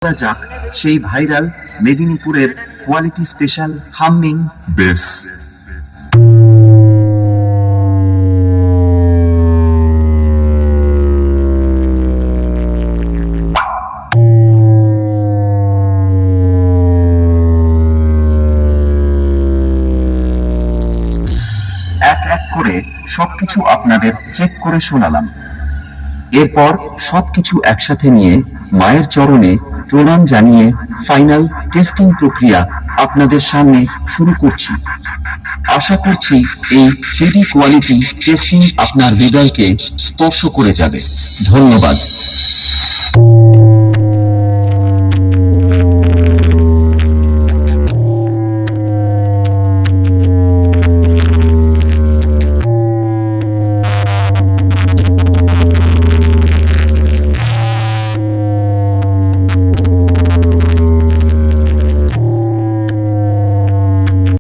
করা যাক সেই ভাইরাল মেদিনীপুরের কোয়ালিটি স্পেশাল হামিং বেস। এক এক করে সবকিছু আপনাদের চেক করে শোনালাম। এরপর সবকিছু একসাথে নিয়ে মায়ের চরণে প্রণাম জানিয়ে ফাইনাল টেস্টিং প্রক্রিয়া আপনাদের সামনে শুরু করছি। আশা করছি এই 3D কোয়ালিটি টেস্টিং আপনার হৃদয়কে স্পর্শ করে যাবে। ধন্যবাদ।